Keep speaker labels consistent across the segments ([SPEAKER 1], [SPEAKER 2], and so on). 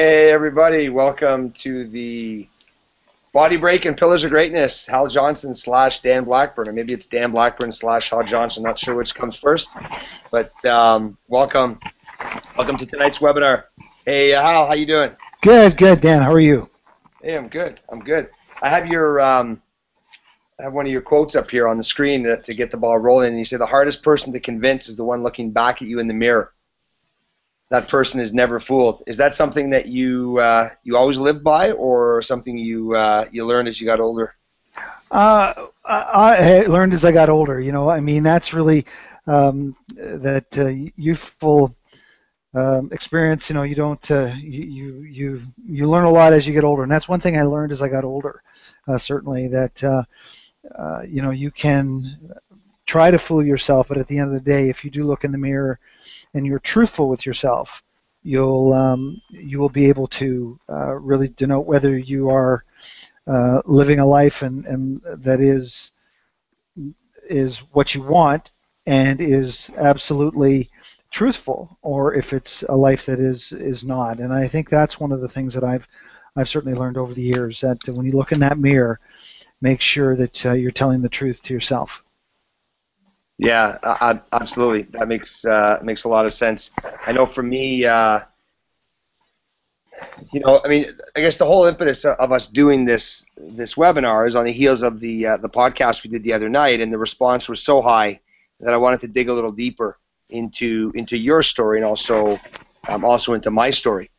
[SPEAKER 1] Hey everybody, welcome to the Body Break and Pillars of Greatness, Hal Johnson slash Dan Blackburn, or maybe it's Dan Blackburn slash Hal Johnson, not sure which comes first, but welcome to tonight's webinar. Hey Hal, how you doing?
[SPEAKER 2] Good, good, Dan. How are you?
[SPEAKER 1] Hey, I'm good. I have I have one of your quotes up here on the screen to get the ball rolling, and you say the hardest person to convince is the one looking back at you in the mirror. That person is never fooled. Is that something that you always lived by, or something you learned as you got older?
[SPEAKER 2] I learned as I got older. I mean, that's really that youthful experience. You don't you learn a lot as you get older, and that's one thing I learned as I got older. Certainly, that you can try to fool yourself, but at the end of the day, if you do look in the mirror and you're truthful with yourself, you will be able to really denote whether you are living a life and that is what you want and is absolutely truthful, or if it's a life that is not. And I think that's one of the things that I've certainly learned over the years, that when you look in that mirror, make sure that you're telling the truth to yourself.
[SPEAKER 1] Yeah, absolutely. That makes a lot of sense. I know for me, I mean, I guess the whole impetus of us doing this webinar is on the heels of the podcast we did the other night, and the response was so high that I wanted to dig a little deeper into your story, and also into my story.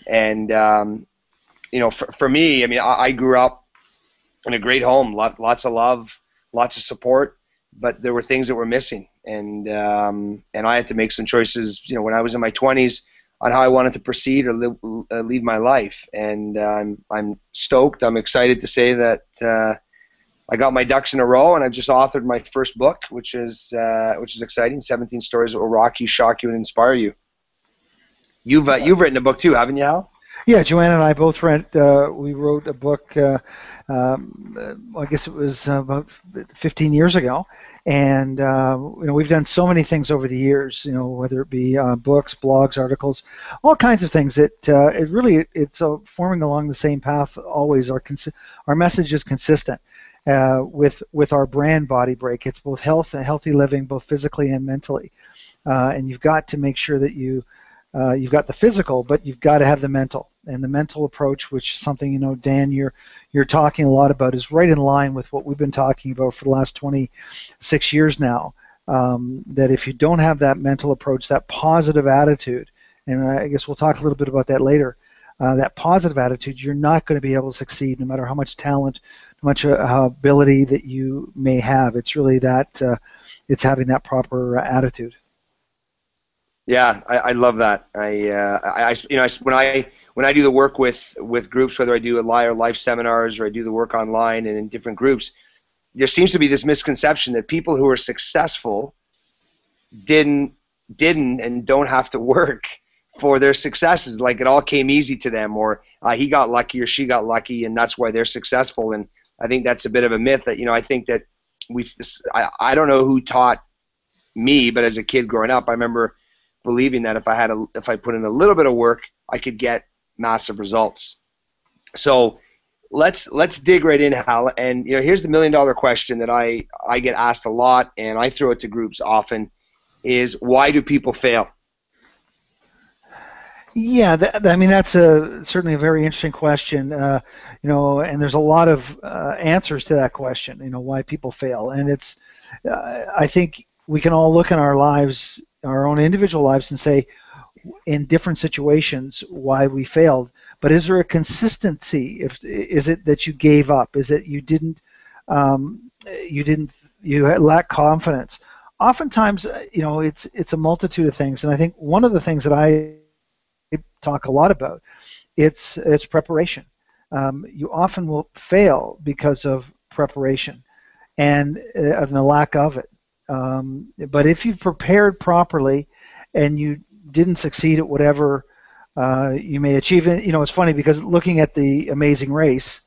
[SPEAKER 1] And for me, I mean, I grew up in a great home, lots of love, lots of support, but there were things that were missing, and I had to make some choices, when I was in my 20s, on how I wanted to proceed or lead my life. And I'm stoked. I'm excited to say that I got my ducks in a row, and I've just authored my first book, which is exciting. 17 stories that will rock you, shock you, and inspire you. You've written a book too, haven't you, Hal?
[SPEAKER 2] Yeah, Joanna and I both we wrote a book, I guess it was about 15 years ago, and we've done so many things over the years, whether it be books, blogs, articles, all kinds of things. It's forming along the same path always. Our message is consistent with our brand Body Break. It's both health and healthy living, both physically and mentally, and you've got to make sure that you've got the physical, but you've got to have the mental. And the mental approach, which is something, Dan, you're talking a lot about, is right in line with what we've been talking about for the last 26 years now. That if you don't have that mental approach, that positive attitude, and I guess we'll talk a little bit about that later, that positive attitude, you're not going to be able to succeed no matter how much talent, how much ability that you may have. It's really that it's having that proper attitude.
[SPEAKER 1] Yeah, I love that. When I do the work with groups, whether I do live seminars or I do the work online and in different groups, there seems to be this misconception that people who are successful didn't and don't have to work for their successes. Like it all came easy to them, or he got lucky or she got lucky, and that's why they're successful. And I think that's a bit of a myth. That I think that I don't know who taught me, but as a kid growing up, I remember believing that if I put in a little bit of work, I could get massive results. So let's dig right in, Hal. And here's the $1 million question that I get asked a lot, and I throw it to groups often: is why do people fail?
[SPEAKER 2] Yeah, I mean, that's certainly a very interesting question. And there's a lot of answers to that question. Why people fail, and it's I think we can all look in our lives, our own individual lives, and say, in different situations, why we failed. But is there a consistency? Is it that you gave up? Is it you lack confidence? Oftentimes, it's a multitude of things, and I think one of the things that I talk a lot about, it's preparation. You often will fail because of preparation and of the lack of it. But if you've prepared properly and you didn't succeed at whatever you may achieve, it's funny because looking at the Amazing Race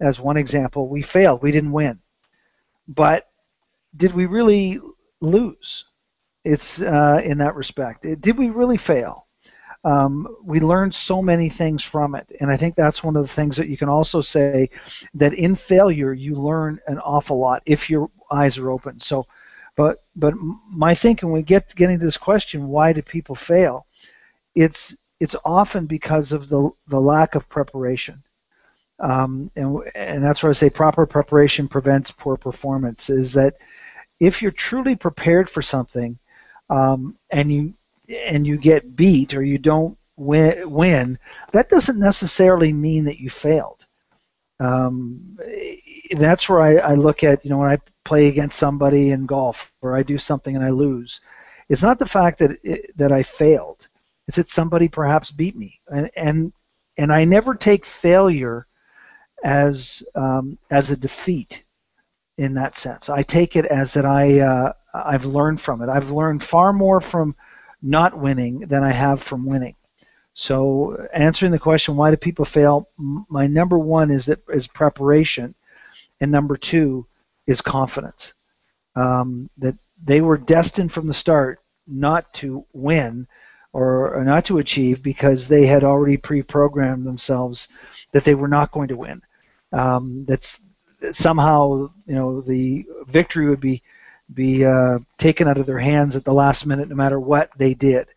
[SPEAKER 2] as one example, we failed, we didn't win. But did we really lose? It's in that respect. Did we really fail? we learn so many things from it. And I think that's one of the things that you can also say, that in failure you learn an awful lot if your eyes are open. So, but my thinking, when we getting to this question, why do people fail? It's often because of the lack of preparation. And that's where I say proper preparation prevents poor performance. Is that if you're truly prepared for something, and you get beat or you don't win, that doesn't necessarily mean that you failed. Um, that's where I look at, when I play against somebody in golf or I do something and I lose. It's not the fact that I failed. It's that somebody perhaps beat me, and I never take failure as a defeat in that sense. I take it as that I've learned from it. I've learned far more from not winning than I have from winning. So answering the question, why do people fail? My number one is preparation, and number two is confidence. That they were destined from the start not to win or not to achieve because they had already pre-programmed themselves that they were not going to win. That's somehow the victory would be taken out of their hands at the last minute, no matter what they did.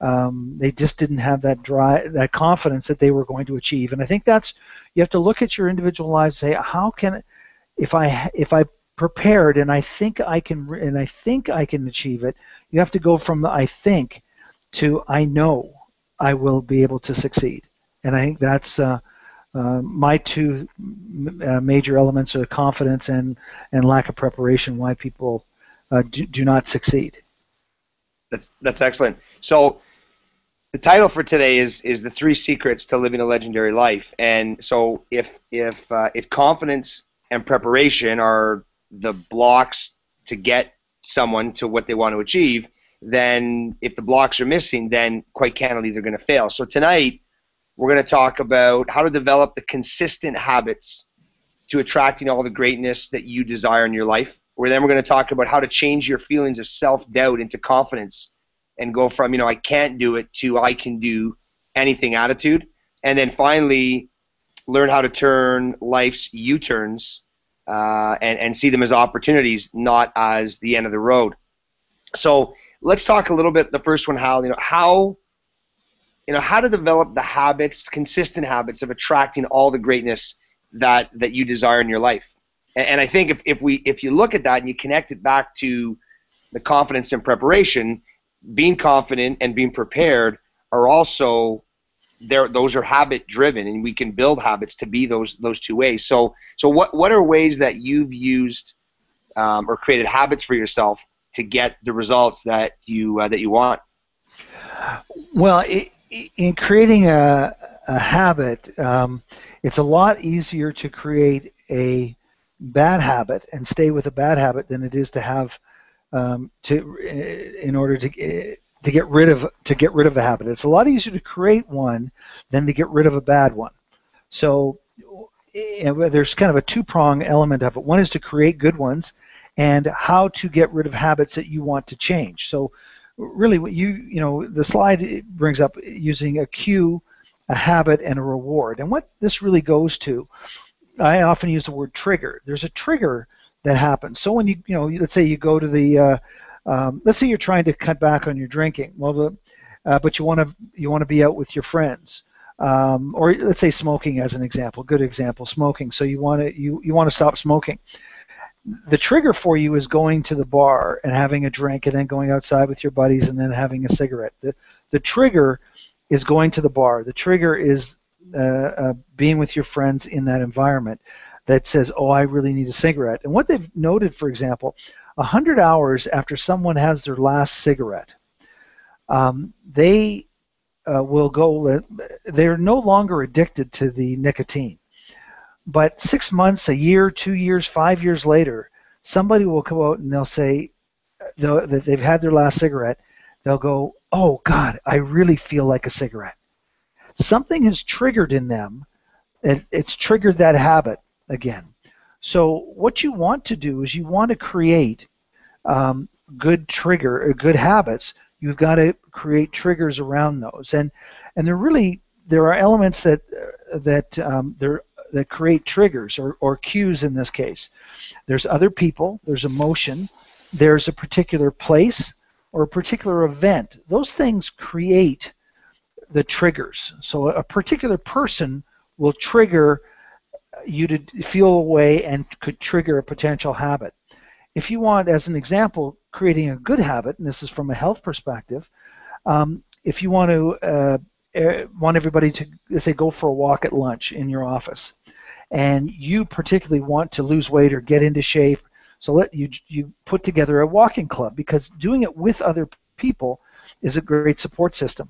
[SPEAKER 2] They just didn't have that drive, that confidence that they were going to achieve. And I think you have to look at your individual lives and say, how can, if I prepared and I think I can achieve it, you have to go from the I think to I know I will be able to succeed. And I think that's my two major elements are confidence and lack of preparation, why people do not succeed.
[SPEAKER 1] That's excellent. So the title for today is the 3 secrets to living a legendary life. And so if confidence and preparation are the blocks to get someone to what they want to achieve, then if the blocks are missing, then quite candidly they're going to fail. So tonight we're going to talk about how to develop the consistent habits to attracting all the greatness that you desire in your life. We're going to talk about how to change your feelings of self-doubt into confidence and go from, I can't do it to I can do anything attitude. And then finally, learn how to turn life's U-turns and see them as opportunities, not as the end of the road. So let's talk a little bit, the first one, how to develop the habits, consistent habits of attracting all the greatness that you desire in your life. And I think if you look at that and you connect it back to the confidence and preparation, being confident and being prepared are also there. Those are habit driven, and we can build habits to be those 2 ways. So what are ways that you've used or created habits for yourself to get the results that you want?
[SPEAKER 2] Well, in creating a habit, it's a lot easier to create a bad habit and stay with a bad habit than it is to have in order to get rid of a habit. It's a lot easier to create one than to get rid of a bad one. So there's kind of a 2-prong element of it. One is to create good ones, and how to get rid of habits that you want to change. So really, what the slide brings up using a cue, a habit, and a reward. And what this really goes to, I often use the word trigger. There's a trigger that happens. So when let's say you go to the, let's say you're trying to cut back on your drinking. Well, but you want to be out with your friends, or let's say smoking as an example, good example, smoking. So you want to stop smoking. The trigger for you is going to the bar and having a drink, and then going outside with your buddies and then having a cigarette. The trigger is going to the bar. The trigger is being with your friends in that environment that says, oh, I really need a cigarette. And what they've noted, for example, 100 hours after someone has their last cigarette, they will go, they're no longer addicted to the nicotine. But 6 months, a year, 2 years, 5 years later, somebody will come out and they'll say that they've had their last cigarette. They'll go, oh, God, I really feel like a cigarette. Something has triggered in them. It's triggered that habit again. So what you want to do is you want to create good habits you've got to create triggers around those. And there are elements that create triggers or cues in this case. There's other people, there's emotion, there's a particular place or a particular event. Those things create the triggers. So a particular person will trigger you to feel a way and could trigger a potential habit. If you want, as an example, creating a good habit, and this is from a health perspective, if you want to want everybody to, say, go for a walk at lunch in your office, and you particularly want to lose weight or get into shape, so you put together a walking club, because doing it with other people is a great support system.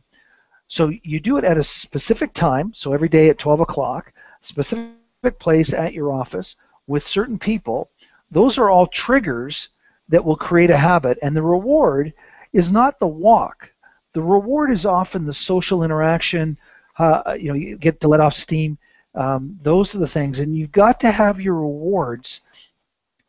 [SPEAKER 2] So you do it at a specific time, so every day at 12 o'clock, specific place at your office with certain people. Those are all triggers that will create a habit, and the reward is not the walk. The reward is often the social interaction. You get to let off steam. Those are the things, and you've got to have your rewards.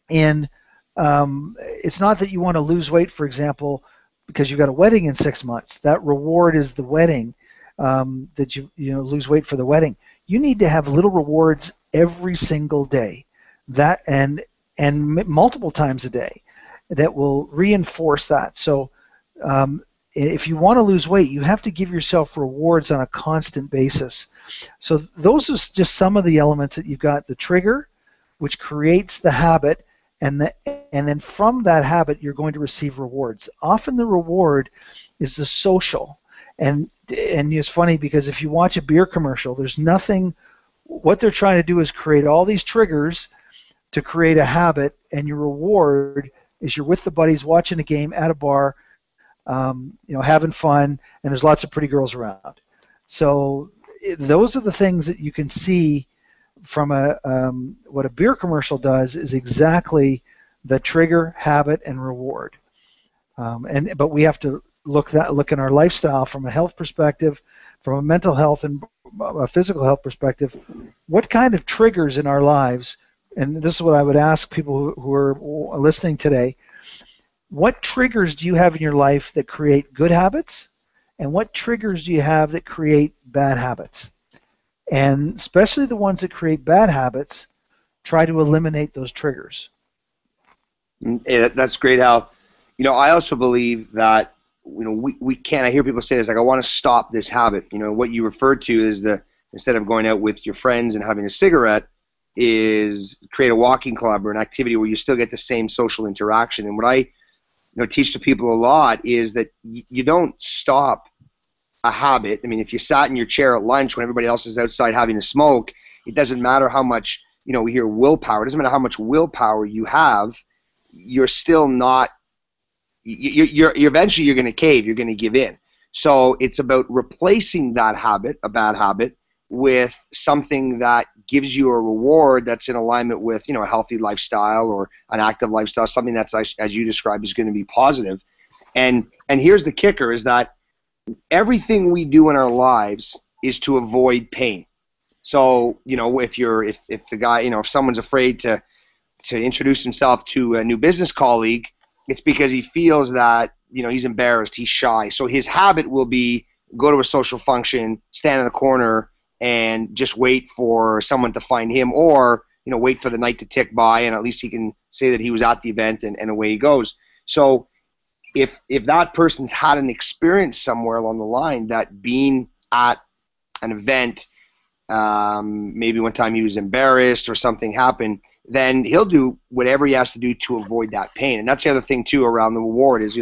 [SPEAKER 2] And it's not that you want to lose weight, for example, because you've got a wedding in 6 months. That reward is the wedding, that you lose weight for the wedding. You need to have little rewards every single day, that and multiple times a day, that will reinforce that. So if you want to lose weight, you have to give yourself rewards on a constant basis. So those are just some of the elements that you've got. The trigger, which creates the habit, and then from that habit you're going to receive rewards. Often the reward is the social. And it's funny, because if you watch a beer commercial, there's nothing. What they're trying to do is create all these triggers to create a habit, and your reward is you're with the buddies watching a game at a bar, having fun, and there's lots of pretty girls around. So those are the things that you can see from what a beer commercial does is exactly the trigger, habit, and reward. But we have to look in our lifestyle from a health perspective, from a mental health and a physical health perspective. What kind of triggers in our lives? And this is what I would ask people who are listening today. What triggers do you have in your life that create good habits? And what triggers do you have that create bad habits? And especially the ones that create bad habits, try to eliminate those triggers.
[SPEAKER 1] Yeah, that's great, Hal. I also believe that, we can't, I hear people say this, like, I want to stop this habit. What you referred to is instead of going out with your friends and having a cigarette, is create a walking club or an activity where you still get the same social interaction. And what I teach to people a lot is that you don't stop a habit. I mean, if you sat in your chair at lunch when everybody else is outside having a smoke, it doesn't matter how much, we hear willpower. It doesn't matter how much willpower you have. You're still not, you're eventually you're going to cave. You're going to give in. So it's about replacing that habit, a bad habit, with something that gives you a reward that's in alignment with, a healthy lifestyle or an active lifestyle, something that's, as you described, is going to be positive. And here's the kicker, is that everything we do in our lives is to avoid pain. So, if the guy, if someone's afraid to introduce himself to a new business colleague, it's because he feels that, he's embarrassed, he's shy. So his habit will be go to a social function, stand in the corner, and just wait for someone to find him, or wait for the night to tick by, and at least he can say that he was at the event, and away he goes. So if that person's had an experience somewhere along the line that being at an event, maybe one time he was embarrassed or something happened, then he'll do whatever he has to do to avoid that pain. And that's the other thing too around the reward is,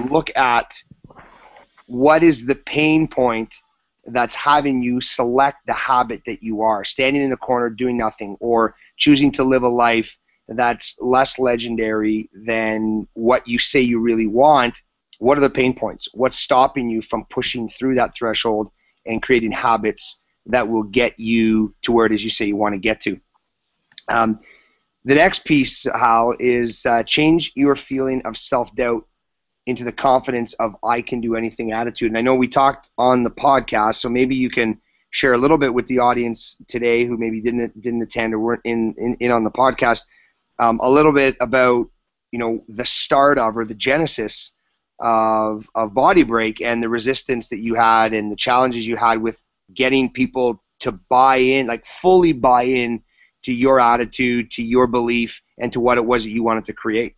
[SPEAKER 1] look at what is the pain point that's having you select the habit that you are, standing in the corner doing nothing, or choosing to live a life that's less legendary than what you say you really want. What are the pain points? What's stopping you from pushing through that threshold and creating habits that will get you to where it is you say you want to get to? The next piece, Hal, is change your feeling of self-doubt into the confidence of I can do anything attitude. And I know we talked on the podcast, so maybe you can share a little bit with the audience today who maybe didn't attend or weren't in on the podcast, a little bit about the start of, or the genesis of Body Break and the resistance that you had and the challenges you had with getting people to buy in, like fully buy in to your attitude, to your belief, and to what it was that you wanted to create?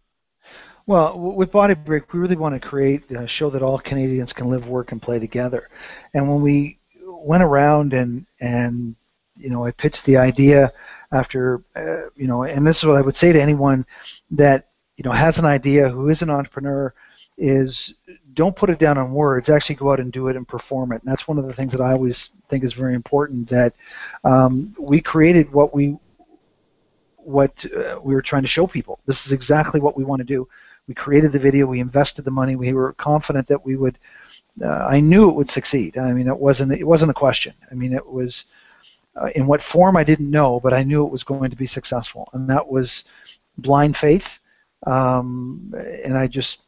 [SPEAKER 2] Well, with Body Break, we really want to create a show that all Canadians can live, work, and play together. And when we went around and I pitched the idea after, and this is what I would say to anyone that, has an idea, who is an entrepreneur, is don't put it down on words. Actually go out and do it and perform it. And that's one of the things that I always think is very important, that we created what we were trying to show people. This is exactly what we want to do. We created the video. We invested the money. We were confident that we would. I knew it would succeed. I mean, it wasn't a question. I mean, it was in what form I didn't know, but I knew it was going to be successful, and that was blind faith. And I just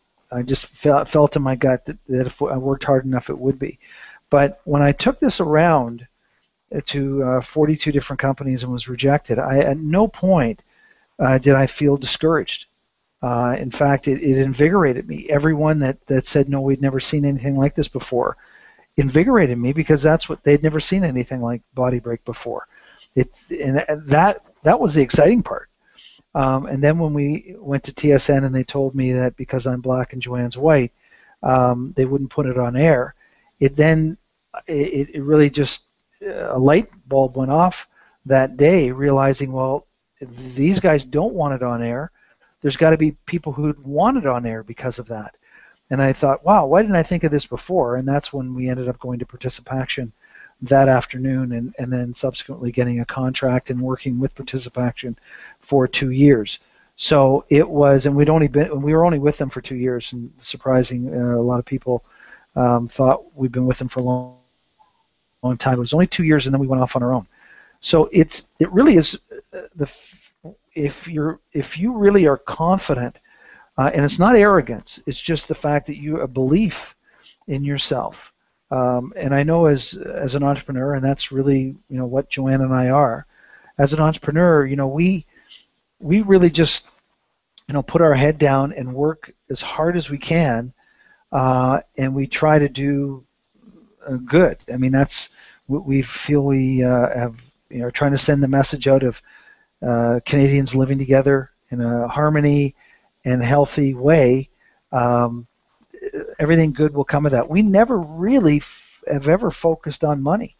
[SPEAKER 2] felt in my gut that if I worked hard enough, it would be. But when I took this around to 42 different companies and was rejected, at no point did I feel discouraged. In fact, it invigorated me. Everyone that said, no, we'd never seen anything like this before, invigorated me, because that's what they'd never seen anything like Body Break before. And that was the exciting part. And then when we went to TSN and they told me that because I'm black and Joanne's white, they wouldn't put it on air, it really just, a light bulb went off that day, realizing, well, if these guys don't want it on air, there's got to be people who'd want it on air because of that. And I thought, wow, why didn't I think of this before? And that's when we ended up going to Participaction that afternoon, and then subsequently getting a contract and working with Participaction for 2 years. So it was, and we were only with them for 2 years, and surprising, a lot of people thought we'd been with them for a long time. It was only 2 years, and then we went off on our own. So it really is if you really are confident, and it's not arrogance, it's just the fact that a belief in yourself. And I know as an entrepreneur, and that's really what Joanne and I are. As an entrepreneur, we really just put our head down and work as hard as we can, and we try to do good. I mean, that's what we feel we have. Trying to send the message out of Canadians living together in a harmony and healthy way. Everything good will come of that. We never really have ever focused on money,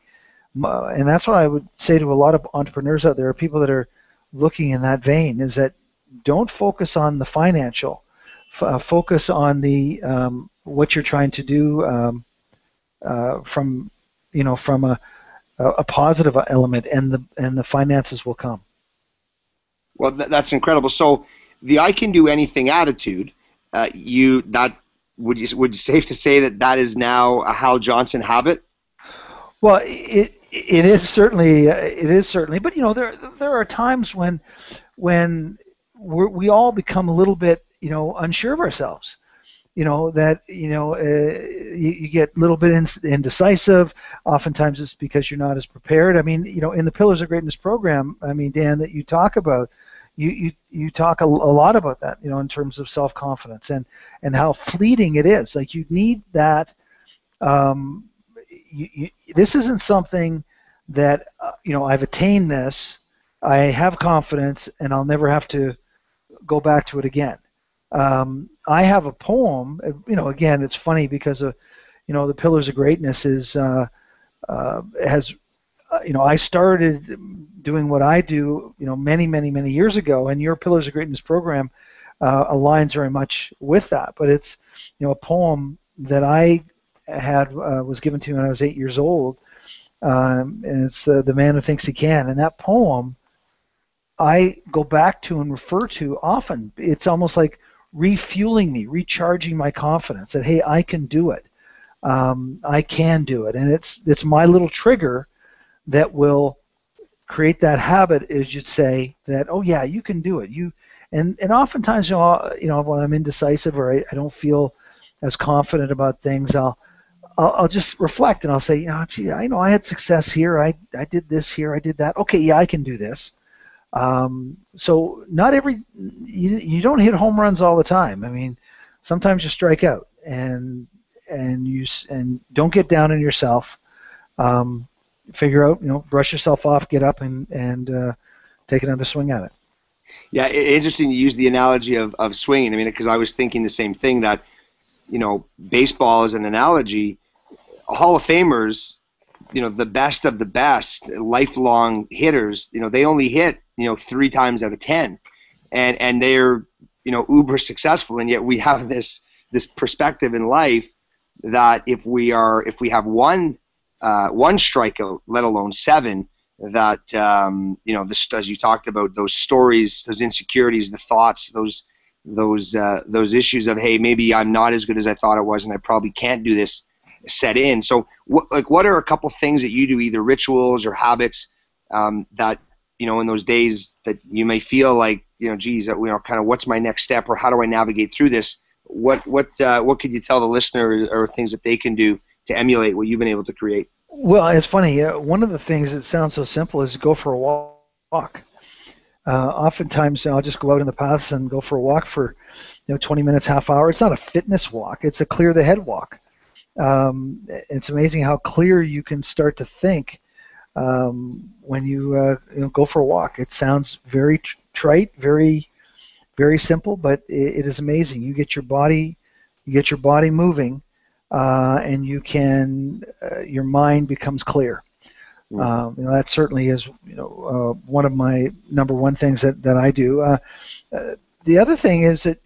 [SPEAKER 2] and that's what I would say to a lot of entrepreneurs out there, people that are looking in that vein, is that don't focus on the financial, focus on the what you're trying to do from a positive element, and the finances will come.
[SPEAKER 1] Well, that's incredible. So the I can do anything attitude, would you safe to say that is now a Hal Johnson habit?
[SPEAKER 2] Well, it is certainly, but there are times when we all become a little bit unsure of ourselves. You get a little bit indecisive. Oftentimes it's because you're not as prepared. I mean, in the Pillars of Greatness program, I mean, Dan, that you talk about, you talk a lot about that, in terms of self-confidence and how fleeting it is. Like, you need that. This isn't something that, I've attained this, I have confidence, and I'll never have to go back to it again. I have a poem, again, it's funny because the Pillars of Greatness I started doing what I do, many years ago, and your Pillars of Greatness program aligns very much with that. But it's, a poem that I had was given to me when I was 8 years old, and it's The Man Who Thinks He Can. And that poem I go back to and refer to often. It's almost like refueling me, recharging my confidence that, hey, I can do it. I can do it. And it's my little trigger that will create that habit, as you'd say, that, oh yeah, you can do it. And oftentimes, when I'm indecisive or I don't feel as confident about things, I'll just reflect and I'll say, gee, I had success here. I did this here. I did that. Okay, yeah, I can do this. So not you don't hit home runs all the time. I mean, sometimes you strike out, and don't get down on yourself. Figure out, brush yourself off, get up, and take another swing at it.
[SPEAKER 1] Yeah, interesting you use the analogy of swinging. I mean, because I was thinking the same thing, that, baseball is an analogy. Hall of Famers, the best of the best, lifelong hitters, they only hit, 3 times out of 10. And they're, uber successful. And yet we have this perspective in life that if we have one strikeout, let alone 7, that as you talked about, those stories, those insecurities, the thoughts, those issues of, hey, maybe I'm not as good as I thought I was, and I probably can't do this, set in. So what are a couple things that you do, either rituals or habits, that in those days that you may feel like, geez, kind of what's my next step, or how do I navigate through this? What could you tell the listener, or things that they can do to emulate what you've been able to create?
[SPEAKER 2] Well, it's funny. One of the things that sounds so simple is go for a walk. Oftentimes, I'll just go out in the paths and go for a walk for 20 minutes, half hour. It's not a fitness walk. It's a clear the head walk. It's amazing how clear you can start to think when you go for a walk. It sounds very trite, very, very simple, but it is amazing. You get your body moving, and your mind becomes clear. That certainly is one of my number one things that I do. The other thing is that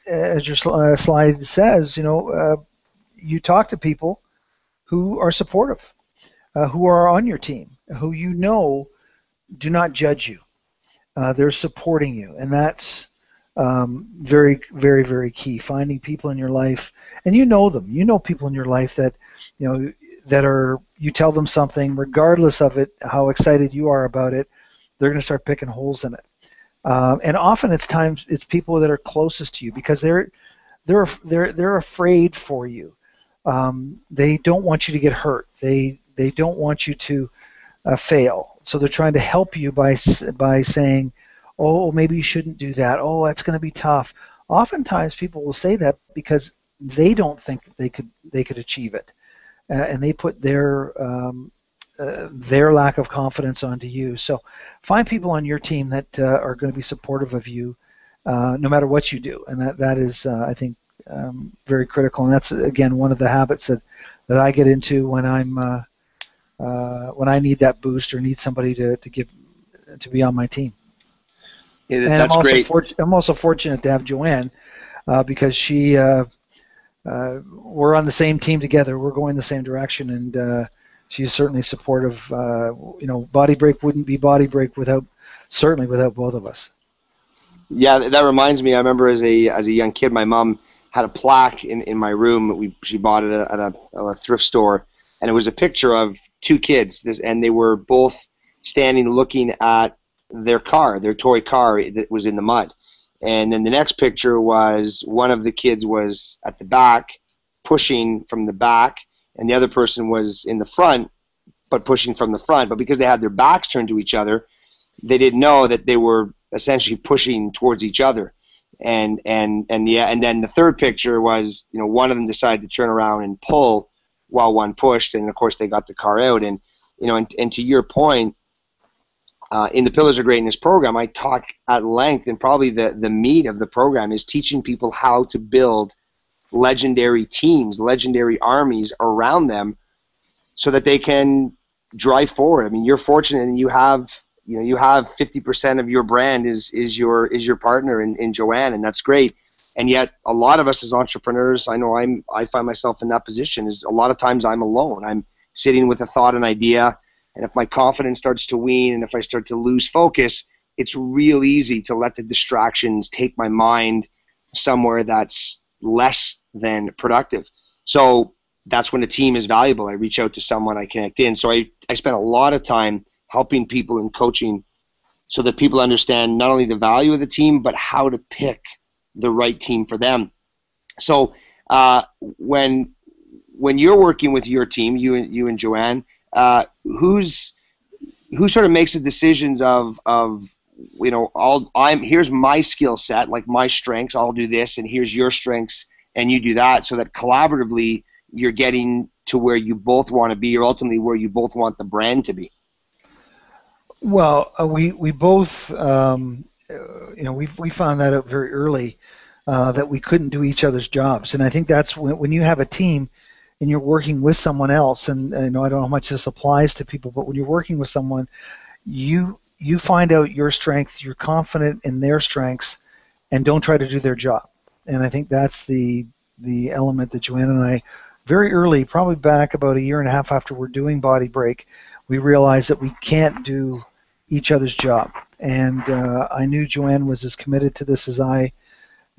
[SPEAKER 2] as your slide says, you talk to people who are supportive, who are on your team, who do not judge you. They're supporting you, and that's very, very, very key. Finding people in your life, and them. People in your life that you tell them something, regardless of it, how excited you are about it, they're going to start picking holes in it. And often it's people that are closest to you, because they're afraid for you. They don't want you to get hurt. They don't want you to fail. So they're trying to help you by saying, oh, maybe you shouldn't do that. Oh, that's going to be tough. Oftentimes people will say that because they don't think that they could achieve it, and they put their lack of confidence onto you. So find people on your team that are going to be supportive of you, no matter what you do, and that is, I think, very critical. And that's, again, one of the habits that I get into when I need that boost or need somebody to be on my team.
[SPEAKER 1] Yeah,
[SPEAKER 2] and
[SPEAKER 1] that's great.
[SPEAKER 2] I'm also fortunate to have Joanne, because she we're on the same team together. We're going the same direction, and she's certainly supportive. Body Break wouldn't be Body Break without both of us.
[SPEAKER 1] Yeah, that reminds me. I remember as a young kid, my mom had a plaque in my room. She bought it at a thrift store, and it was a picture of 2 kids. And they were both standing looking at their toy car that was in the mud. And then the next picture was one of the kids was at the back, pushing from the back, and the other person was in the front, but pushing from the front. But because they had their backs turned to each other, they didn't know that they were essentially pushing towards each other. And then the third picture was, one of them decided to turn around and pull while one pushed, and of course they got the car out. And and to your point, in the Pillars of Greatness program, I talk at length, and probably the meat of the program is teaching people how to build legendary teams, legendary armies around them, so that they can drive forward. I mean, you're fortunate, and you have 50% of your brand is your partner in Joanne, and that's great. And yet, a lot of us as entrepreneurs, I know I find myself in that position. Is a lot of times I'm alone. I'm sitting with a thought, an idea. And if my confidence starts to wane, and if I start to lose focus, it's real easy to let the distractions take my mind somewhere that's less than productive. So that's when a team is valuable. I reach out to someone, I connect in. So I spend a lot of time helping people in coaching so that people understand not only the value of the team, but how to pick the right team for them. So when you're working with your team, you and Joanne, who sort of makes the decisions of here's my skill set, like my strengths, I'll do this, and here's your strengths and you do that, so that collaboratively you're getting to where you both want to be, or ultimately where you both want the brand to be?
[SPEAKER 2] Well, we both we found that out very early, that we couldn't do each other's jobs, and I think that's when you have a team and you're working with someone else, and I know I don't know how much this applies to people, but when you're working with someone, you find out your strengths, you're confident in their strengths, and don't try to do their job. And I think that's the element that Joanne and I, very early, probably back about a year and a half after we're doing Body Break, we realized that we can't do each other's job. And I knew Joanne was as committed to this as I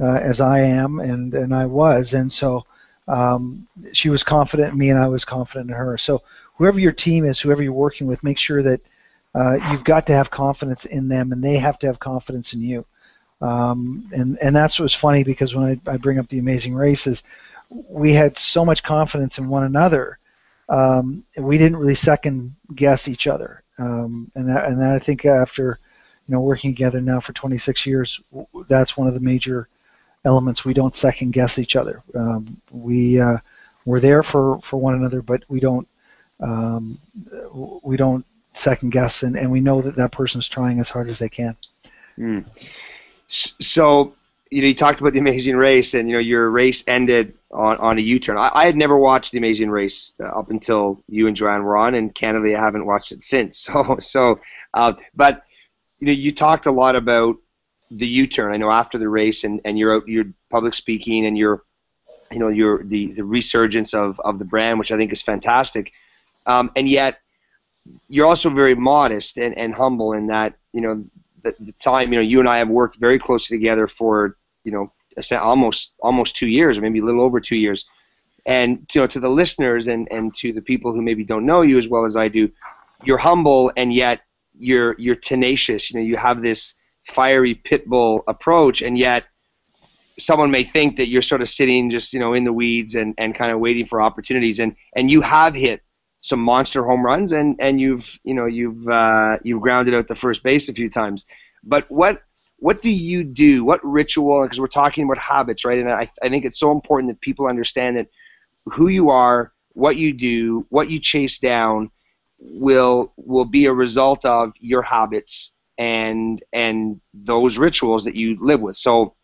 [SPEAKER 2] am, and I was, and so she was confident in me, and I was confident in her. So whoever your team is, whoever you're working with, make sure that you've got to have confidence in them, and they have to have confidence in you. And that's what's funny, because when I bring up the Amazing Races, we had so much confidence in one another. We didn't really second guess each other. And that I think after working together now for 26 years, that's one of the major elements. We don't second guess each other. We're there for one another, but we don't second guess, and we know that that person's trying as hard as they can.
[SPEAKER 1] Mm. So you talked about the Amazing Race, and your race ended on a U-turn. I had never watched the Amazing Race up until you and Joanne were on, and candidly, I haven't watched it since. But you talked a lot about the U-turn. I know after the race, and you're public speaking, and you're the resurgence of the brand, which I think is fantastic. And yet, you're also very modest and humble in that the time you and I have worked very closely together for almost 2 years, or maybe a little over 2 years. And to the listeners and to the people who maybe don't know you as well as I do, you're humble, and yet you're tenacious. You have this fiery pit bull approach, and yet someone may think that you're sort of sitting just in the weeds and kind of waiting for opportunities. And you have hit some monster home runs, and you've grounded out the first base a few times. But what do you do? What ritual? Because we're talking about habits, right? And I think it's so important that people understand that who you are, what you do, what you chase down will be a result of your habits and those rituals that you live with. So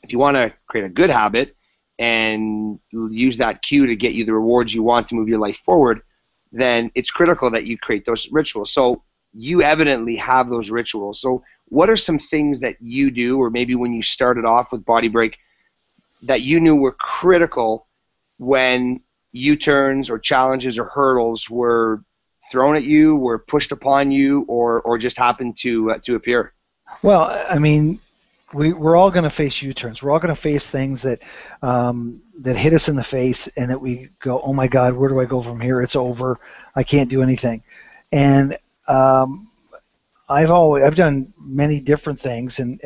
[SPEAKER 1] if you want to create a good habit and use that cue to get you the rewards you want to move your life forward, then it's critical that you create those rituals. So you evidently have those rituals. So what are some things that you do, or maybe when you started off with Body Break, that you knew were critical when U-turns or challenges or hurdles were thrown at you, were pushed upon you, or just happened to appear?
[SPEAKER 2] Well, I mean, we're all going to face U-turns. We're all going to face things that hit us in the face, and that we go, oh my God, where do I go from here? It's over. I can't do anything. And I've done many different things, and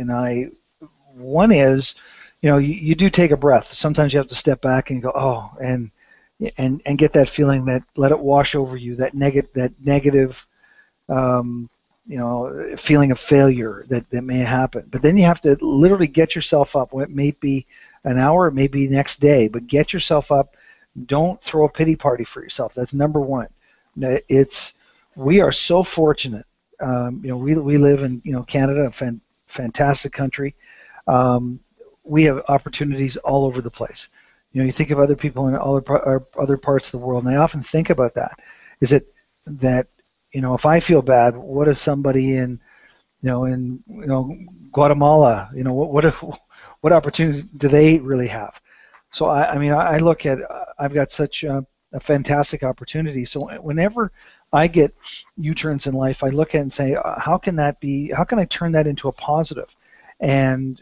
[SPEAKER 2] one is, you do take a breath. Sometimes you have to step back and go, oh, and get that feeling, that let it wash over you, that negative feeling of failure that may happen. But then you have to literally get yourself up. It may be an hour, it may be the next day, but get yourself up. Don't throw a pity party for yourself. That's number one. We are so fortunate. We live in Canada, a fantastic country. We have opportunities all over the place. You think of other people in other parts of the world, and I often think about that. Is it that if I feel bad, what is somebody in Guatemala? What opportunity do they really have? So I look at, I've got such a fantastic opportunity. So whenever I get U-turns in life, I look at it and say, how can that be? How can I turn that into a positive? And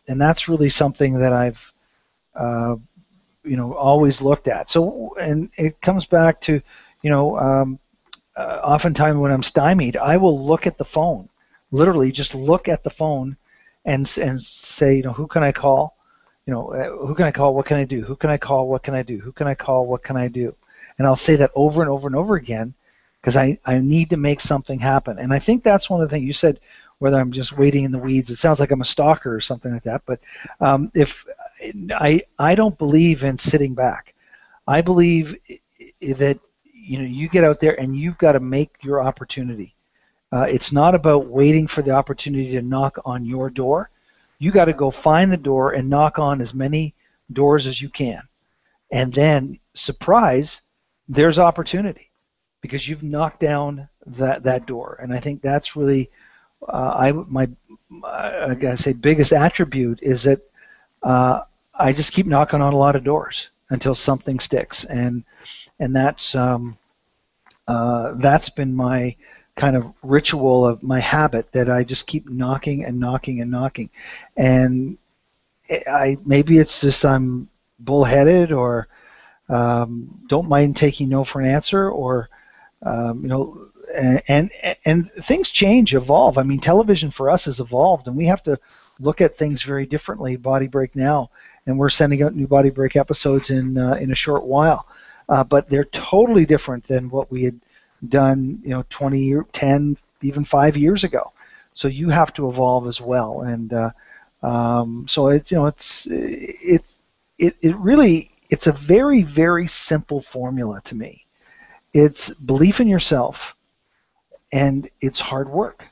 [SPEAKER 2] that's really something that I've always looked at. So, and it comes back to oftentimes when I'm stymied, I will look at the phone, literally just look at the phone, and say, who can I call? Who can I call? What can I do? Who can I call? What can I do? Who can I call? What can I do? And I'll say that over and over and over again, because I need to make something happen. And I think that's one of the things you said, whether I'm just waiting in the weeds. It sounds like I'm a stalker or something like that. But I don't believe in sitting back. I believe that you get out there and you've got to make your opportunity. It's not about waiting for the opportunity to knock on your door. You got to go find the door and knock on as many doors as you can, and then surprise, there's opportunity because you've knocked down that door. And I think that's really I gotta say biggest attribute is that I just keep knocking on a lot of doors until something sticks, and that's been my kind of ritual of my habit, that I just keep knocking and knocking and knocking. And maybe it's just I'm bullheaded, or don't mind taking no for an answer, or you know, and things change, evolve. I mean, television for us has evolved, and we have to look at things very differently. Body Break now, and we're sending out new Body Break episodes in a short while, but they're totally different than what we had done, 20 or 10, even 5 years ago. So you have to evolve as well, and so it really, it's a very, very simple formula to me. It's belief in yourself, and it's hard work.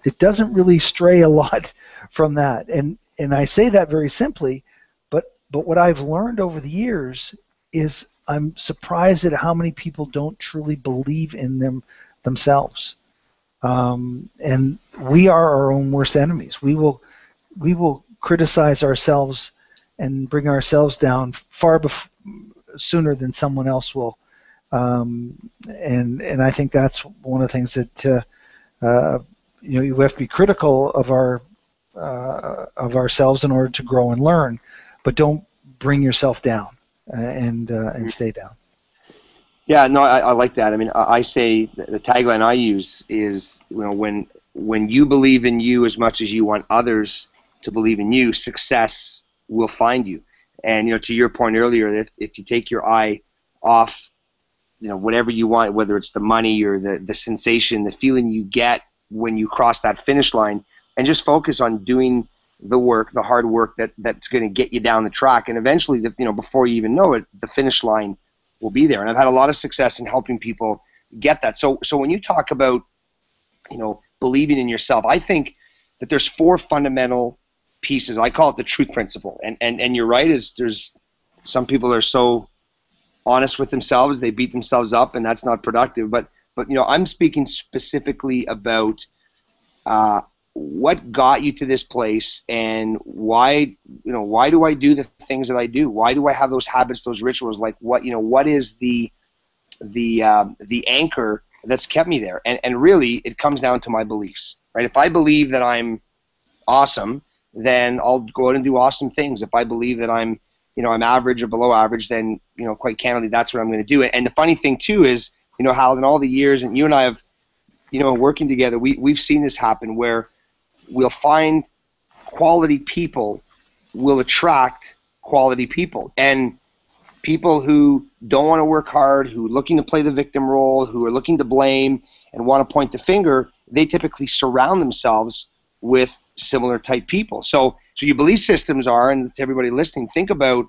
[SPEAKER 2] It doesn't really stray a lot from that, and I say that very simply, but what I've learned over the years is I'm surprised at how many people don't truly believe in themselves, and we are our own worst enemies. We will criticize ourselves and bring ourselves down far sooner than someone else will. And I think that's one of the things that you have to be critical of ourselves in order to grow and learn, but don't bring yourself down and stay down.
[SPEAKER 1] Yeah, no, I like that. I mean, I say the tagline I use is, when you believe in you as much as you want others to believe in you, success will find you. And to your point earlier, if you take your eye off, whatever you want, whether it's the money or the sensation, the feeling you get when you cross that finish line, and just focus on doing the work, the hard work that's going to get you down the track, and eventually, before you even know it, the finish line will be there. And I've had a lot of success in helping people get that. So when you talk about, believing in yourself, I think that there's 4 fundamental pieces. I call it the truth principle. And you're right, there's some people are so honest with themselves, they beat themselves up, and that's not productive. But I'm speaking specifically about what got you to this place, and why do I do the things that I do? Why do I have those habits, those rituals? Like what is the anchor that's kept me there? And really, it comes down to my beliefs, right? If I believe that I'm awesome, then I'll go out and do awesome things. If I believe that I'm average or below average, then quite candidly, that's what I'm going to do. And the funny thing too is, Hal, in all the years, and you and I have, working together, we've seen this happen where we'll find quality people will attract quality people, and people who don't want to work hard, who are looking to play the victim role, who are looking to blame and want to point the finger, they typically surround themselves with similar type people. So your belief systems are, and to everybody listening, think about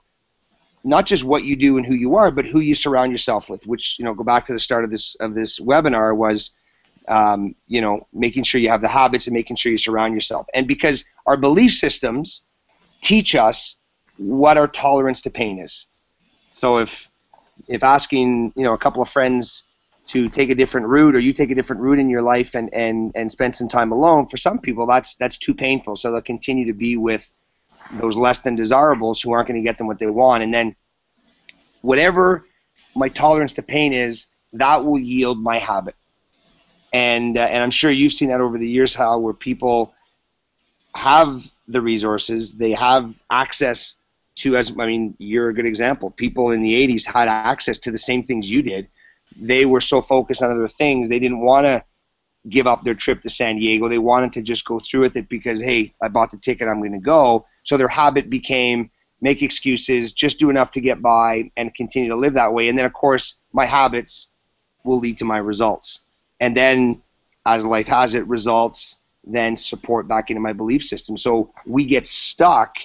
[SPEAKER 1] not just what you do and who you are, but who you surround yourself with, which, go back to the start of this webinar, was making sure you have the habits and making sure you surround yourself. And because our belief systems teach us what our tolerance to pain is. So if asking, a couple of friends to take a different route, or you take a different route in your life and spend some time alone, for some people that's too painful. So they'll continue to be with those less than desirables who aren't going to get them what they want. And then whatever my tolerance to pain is, that will yield my habit. And I'm sure you've seen that over the years, Hal, where people have the resources, they have access to, you're a good example. People in the 80s had access to the same things you did. They were so focused on other things, they didn't want to give up their trip to San Diego. They wanted to just go through with it because, hey, I bought the ticket, I'm going to go. So their habit became make excuses, just do enough to get by, and continue to live that way. And then, of course, my habits will lead to my results. And then, as life has it, results then support back into my belief system. So we get stuck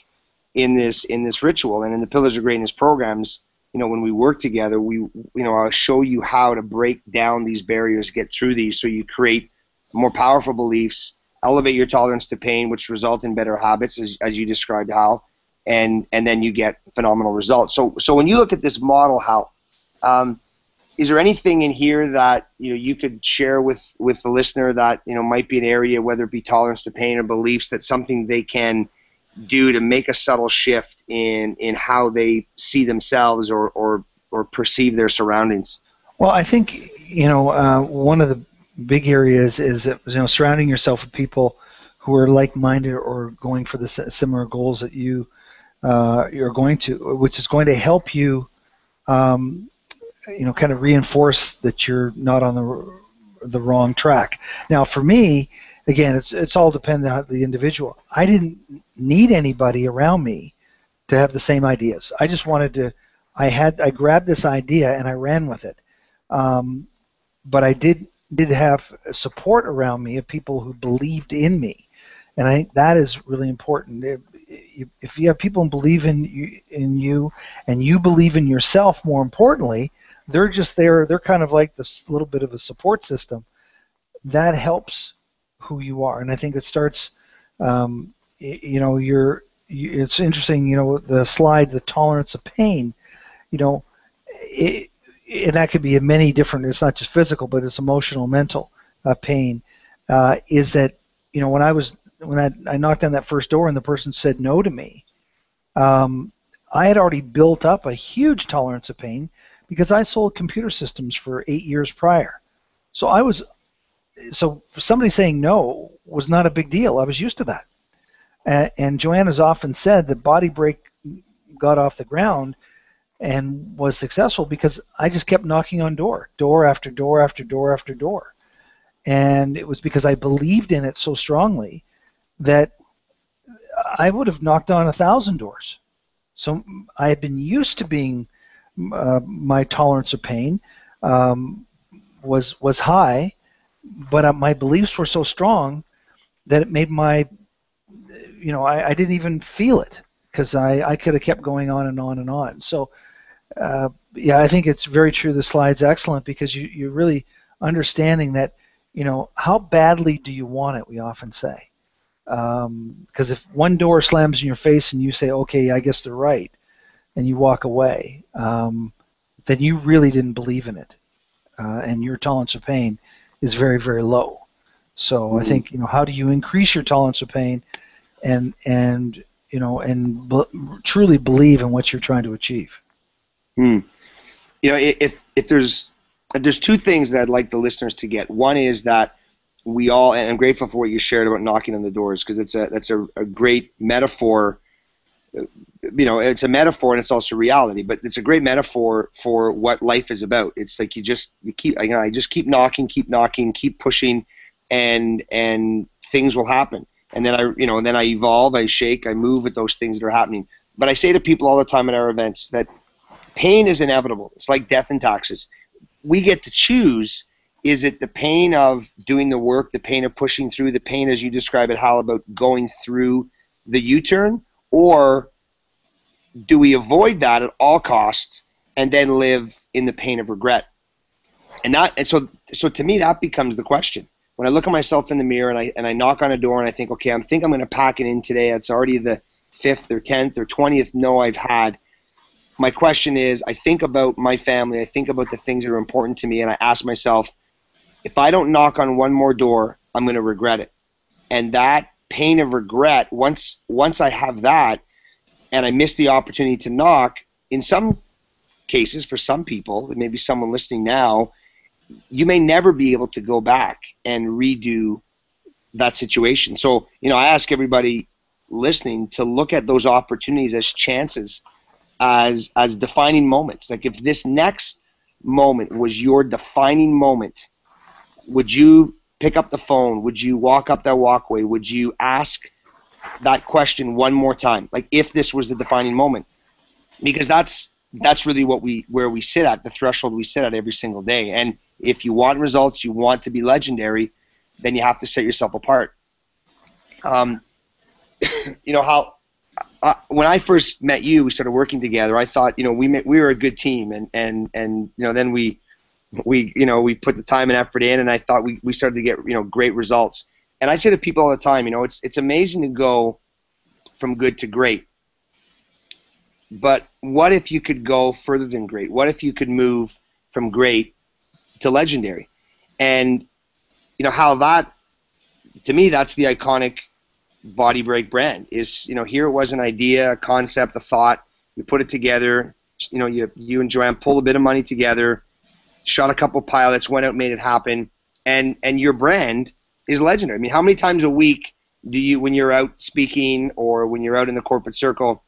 [SPEAKER 1] in this ritual. And in the Pillars of Greatness programs, when we work together, I'll show you how to break down these barriers, get through these, so you create more powerful beliefs, elevate your tolerance to pain, which result in better habits, as you described, Hal, and then you get phenomenal results. So when you look at this model, Hal, is there anything in here that you could share with the listener that might be an area, whether it be tolerance to pain or beliefs, that's something they can do to make a subtle shift in how they see themselves or perceive their surroundings?
[SPEAKER 2] Well, I think one of the big areas is surrounding yourself with people who are like-minded or going for the similar goals that you're going to, which is going to help you, kind of reinforce that you're not on the wrong track. Now, for me, again, it's all dependent on the individual. I didn't need anybody around me to have the same ideas. I just wanted to. I grabbed this idea and I ran with it. But I did have support around me of people who believed in me, and I think that is really important. If you have people who believe in you, and you believe in yourself, more importantly, they're just there. They're kind of like this little bit of a support system that helps who you are. And I think it starts. It's interesting. The slide, the tolerance of pain. And that could be in many different. It's not just physical, but it's emotional, mental pain. Is that when I knocked on that first door and the person said no to me, I had already built up a huge tolerance of pain because I sold computer systems for 8 years prior. So somebody saying no was not a big deal. I was used to that. And Joanna's often said that Body Break got off the ground and was successful because I just kept knocking on door after door after door after door. And it was because I believed in it so strongly that I would have knocked on 1,000 doors. So I had been used to being, my tolerance of pain was high, but my beliefs were so strong that it made I didn't even feel it because I could have kept going on and on and on. So I think it's very true. The slide's excellent because you're really understanding that, how badly do you want it, we often say. Because if one door slams in your face and you say, okay, I guess they're right, and you walk away, then you really didn't believe in it. And your tolerance of pain is very, very low. So I think, how do you increase your tolerance of pain and truly believe in what you're trying to achieve?
[SPEAKER 1] If there's two things that I'd like the listeners to get. One is that we all, and I'm grateful for what you shared about knocking on the doors, because that's a great metaphor. It's a metaphor and it's also reality, but it's a great metaphor for what life is about. It's like I just keep knocking, keep pushing, and things will happen. And then I evolve, I shake, I move with those things that are happening. But I say to people all the time at our events that pain is inevitable. It's like death and taxes. We get to choose. Is it the pain of doing the work, the pain of pushing through, the pain, as you describe it, Hal, about going through the U-turn, or do we avoid that at all costs and then live in the pain of regret? And so to me, that becomes the question. When I look at myself in the mirror and I knock on a door and I think, okay, I'm going to pack it in today. It's already the 5th or 10th or 20th no I've had. My question is, I think about my family, I think about the things that are important to me, and I ask myself, if I don't knock on one more door, I'm going to regret it. And that pain of regret, once I have that, and I miss the opportunity to knock, in some cases, for some people, maybe someone listening now, you may never be able to go back and redo that situation. So, I ask everybody listening to look at those opportunities as chances, as defining moments. Like, if this next moment was your defining moment, would you pick up the phone? Would you walk up that walkway? Would you ask that question one more time? Like, if this was the defining moment, because that's really where we sit at, the threshold we sit at every single day. And if you want results, you want to be legendary, then you have to set yourself apart. Um, how when I first met you, we started working together. I thought, we were a good team, and then we put the time and effort in, and I thought we started to get great results. And I say to people all the time, it's amazing to go from good to great. But what if you could go further than great? What if you could move from great to legendary? And how that, to me, that's the iconic Body Break brand. Is here it was an idea, a concept, a thought. You put it together. You and Joanne pulled a bit of money together, shot a couple pilots, went out, made it happen, and your brand is legendary. I mean, how many times a week do you, when you're out speaking or when you're out in the corporate circle,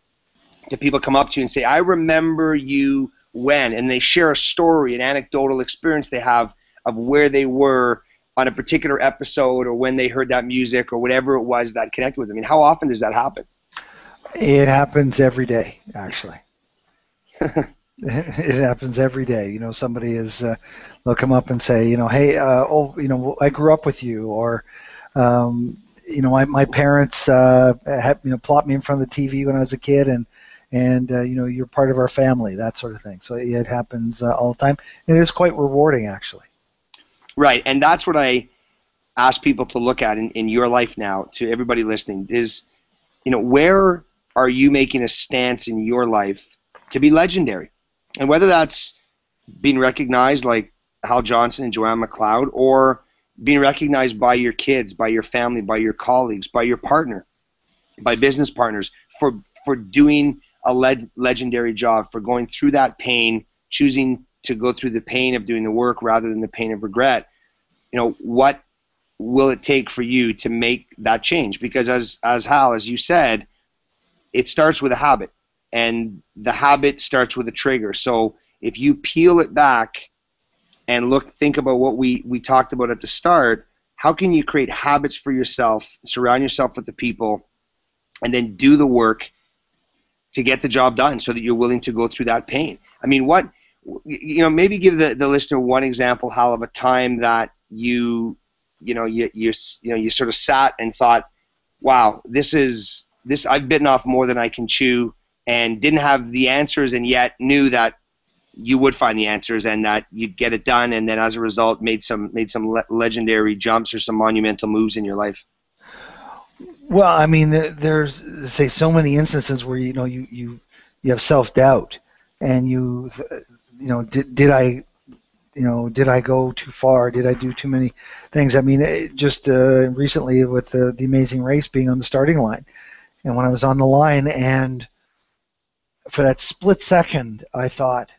[SPEAKER 1] do people come up to you and say, "I remember you when," and they share a story, an anecdotal experience they have of where they were on a particular episode or when they heard that music or whatever it was that connected with them? I mean, how often does that happen?
[SPEAKER 2] It happens every day, actually. It happens every day. Somebody they'll come up and say, hey, I grew up with you, or, my parents plopped me in front of the TV when I was a kid, and you're part of our family, that sort of thing. So it happens all the time. It is quite rewarding, actually.
[SPEAKER 1] Right, and that's what I ask people to look at in your life now, to everybody listening, is, where are you making a stance in your life to be legendary? And whether that's being recognized like Hal Johnson and Joanne McLeod, or being recognized by your kids, by your family, by your colleagues, by your partner, by business partners, for doing a legendary job, for going through that pain, choosing to go through the pain of doing the work rather than the pain of regret. What will it take for you to make that change? Because as Hal, as you said, it starts with a habit, and the habit starts with a trigger. So if you peel it back and think about what we talked about at the start, how can you create habits for yourself, surround yourself with the people, and then do the work to get the job done so that you're willing to go through that pain? I mean, maybe give the listener one example, Hal, of a time that you sort of sat and thought, wow, this I've bitten off more than I can chew, and didn't have the answers, and yet knew that you would find the answers and that you'd get it done, and then as a result made some legendary jumps or some monumental moves in your life.
[SPEAKER 2] Well, I mean, there's so many instances where you have self-doubt, and did I go too far? Did I do too many things? I mean, just recently with the Amazing Race, being on the starting line, and when I was on the line, and for that split second, I thought,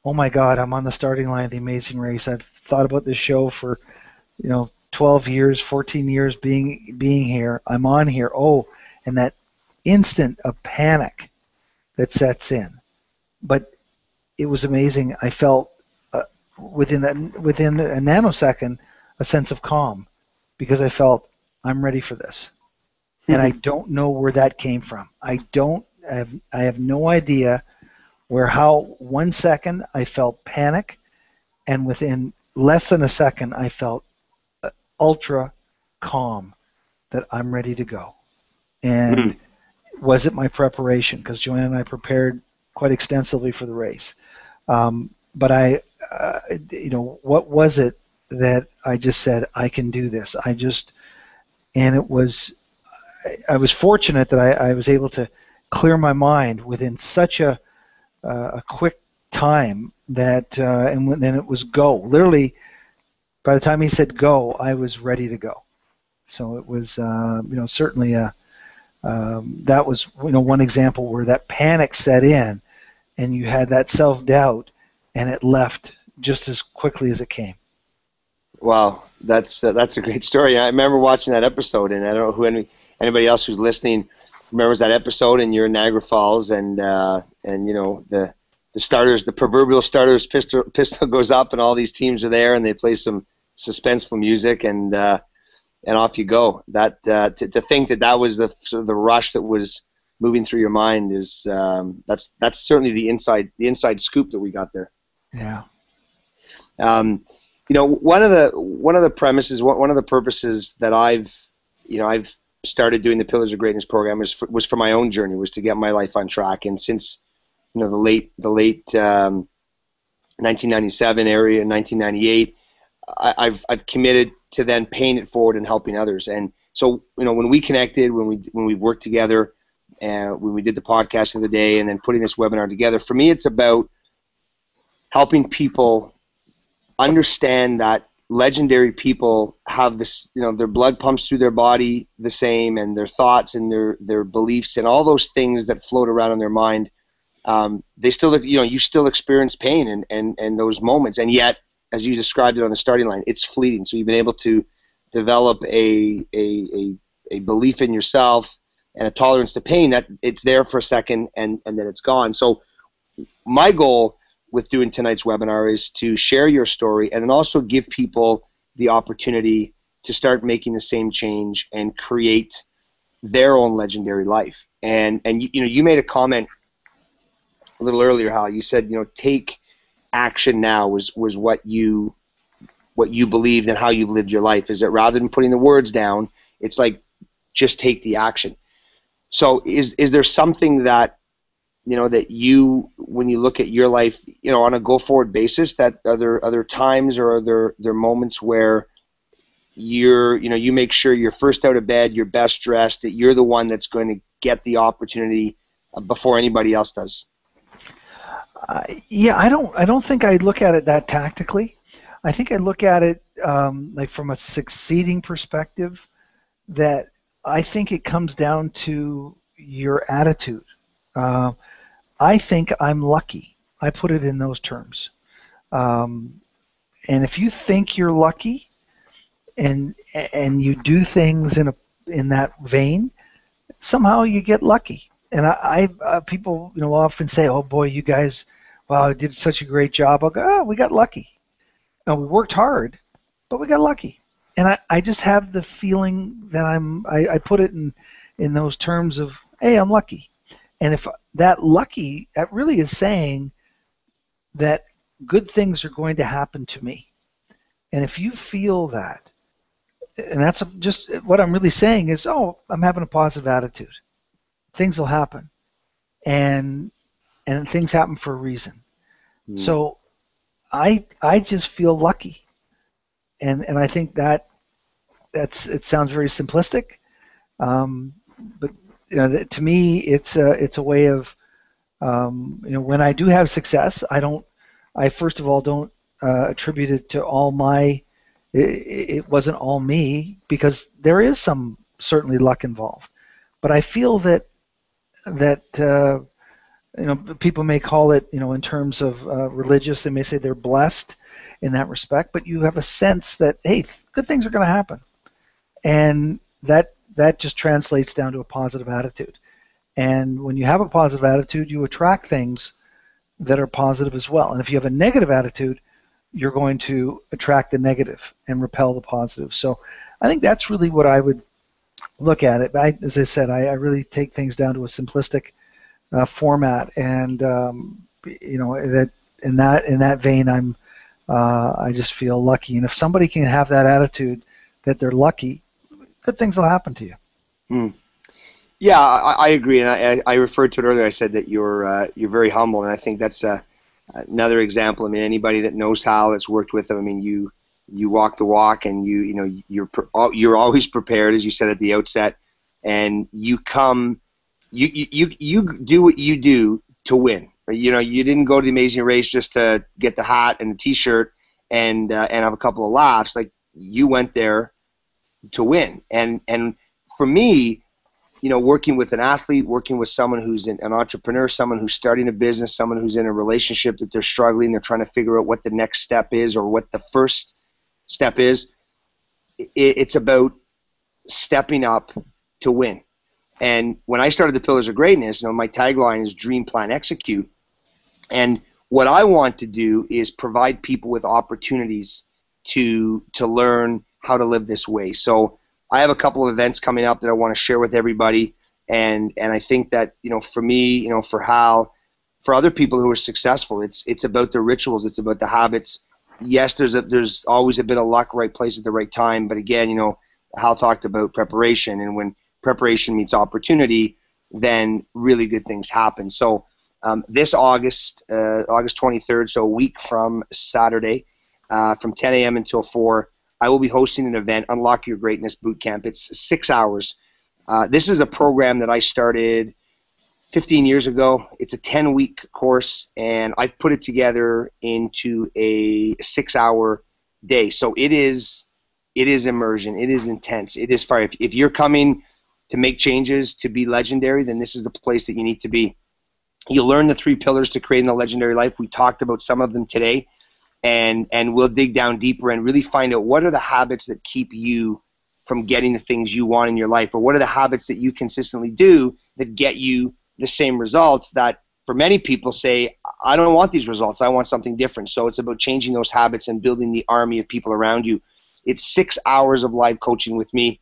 [SPEAKER 2] oh my God, I'm on the starting line of the Amazing Race. I've thought about this show for 12 years, 14 years being here. I'm on here. Oh, and that instant of panic that sets in. But it was amazing. I felt within a nanosecond a sense of calm, because I felt I'm ready for this. And I don't know where that came from. I have no idea how 1 second I felt panic, and within less than a second I felt ultra calm, that I'm ready to go. And was it my preparation? Because Joanne and I prepared quite extensively for the race. But what was it that I just said, I can do this? And it was, I was fortunate that I was able to clear my mind within such a quick time that, and then it was go. Literally, by the time he said go, I was ready to go. So it was, certainly that was, one example where that panic set in, and you had that self-doubt, and it left just as quickly as it came.
[SPEAKER 1] Wow, that's a great story. I remember watching that episode, and I don't know who anybody else who's listening remembers that episode. And you're in Niagara Falls, and the starters, the proverbial starters pistol goes up, and all these teams are there, and they play some suspenseful music, and off you go. That to think that was the sort of the rush that was moving through your mind is that's certainly the inside scoop that we got there.
[SPEAKER 2] Yeah.
[SPEAKER 1] One of the premises, one of the purposes that I've started doing the Pillars of Greatness program was for my own journey, was to get my life on track. And since the late 1997 area, 1998, I've committed to then paying it forward and helping others. And so when we connected, when we worked together, and when we did the podcast the other day, and then putting this webinar together, for me it's about helping people understand that legendary people have this, their blood pumps through their body the same, and their thoughts and their beliefs and all those things that float around in their mind. They still, you still experience pain and those moments, and yet, as you described it on the starting line, it's fleeting. So you've been able to develop a belief in yourself and a tolerance to pain that it's there for a second and then it's gone. So my goal with doing tonight's webinar is to share your story and then also give people the opportunity to start making the same change and create their own legendary life. And you made a comment a little earlier, Hal. You said, take action now was what you believed and how you've lived your life. Is that rather than putting the words down, it's like just take the action. So is there something that that you, when you look at your life, on a go forward basis, that are there times or are there moments where you make sure you're first out of bed, you're best dressed, that you're the one that's going to get the opportunity before anybody else does?
[SPEAKER 2] Yeah, I don't think I look at it that tactically. I think I look at it like from a succeeding perspective, that I think it comes down to your attitude. I think I'm lucky. I put it in those terms. And if you think you're lucky and you do things in that vein, somehow you get lucky. And I people often say, "Oh boy, you guys, wow, you did such a great job." I'll go, "Oh, we got lucky. And we worked hard, but we got lucky." And I just have the feeling that I put it in those terms of, "Hey, I'm lucky." And if that lucky, that really is saying that good things are going to happen to me. And if you feel that, and that's just what I'm really saying is, oh, I'm having a positive attitude. Things will happen. And things happen for a reason. Mm. So I just feel lucky. And I think it sounds very simplistic. But to me, it's a way of, when I do have success, I first of all don't attribute it to all it wasn't all me, because there is some certainly luck involved. But I feel that people may call it, in terms of religious, they may say they're blessed in that respect, but you have a sense that, hey, good things are going to happen. And that just translates down to a positive attitude. And when you have a positive attitude, you attract things that are positive as well. And if you have a negative attitude, you're going to attract the negative and repel the positive. So I think that's really what I would look at it. As I said, I really take things down to a simplistic format, and that in that vein, I just feel lucky. And if somebody can have that attitude that they're lucky, good things will happen to you.
[SPEAKER 1] Mm. Yeah, I agree, and I referred to it earlier. I said that you're very humble, and I think that's another example. I mean, anybody that knows Hal, that's worked with him, I mean, you walk the walk, and you're always prepared, as you said at the outset, and you do what you do to win. You didn't go to the Amazing Race just to get the hat and the T-shirt and have a couple of laughs. Like, you went there to win, and for me, working with an athlete, working with someone who's an entrepreneur, someone who's starting a business, someone who's in a relationship that they're struggling, they're trying to figure out what the next step is or what the first step is. It's about stepping up to win. And when I started the Pillars of Greatness, my tagline is Dream, Plan, Execute. And what I want to do is provide people with opportunities to learn how to live this way. So I have a couple of events coming up that I want to share with everybody, and I think that for me, for Hal, for other people who are successful, it's about the rituals, it's about the habits. Yes, there's always a bit of luck, right place at the right time, but again, Hal talked about preparation, and when preparation meets opportunity, then really good things happen. So this August, August 23rd, so a week from Saturday, from 10 a.m. until 4, I will be hosting an event, Unlock Your Greatness Bootcamp. It's 6 hours. This is a program that I started 15 years ago. It's a 10-week course, and I've put it together into a 6-hour day. So it is immersion. It is intense. It is fire. If you're coming to make changes to be legendary, then this is the place that you need to be. You'll learn the 3 pillars to creating a legendary life. We talked about some of them today, and we'll dig down deeper and really find out what are the habits that keep you from getting the things you want in your life, or what are the habits that you consistently do that get you the same results that for many people say, I don't want these results, I want something different. So it's about changing those habits and building the army of people around you. It's 6 hours of live coaching with me.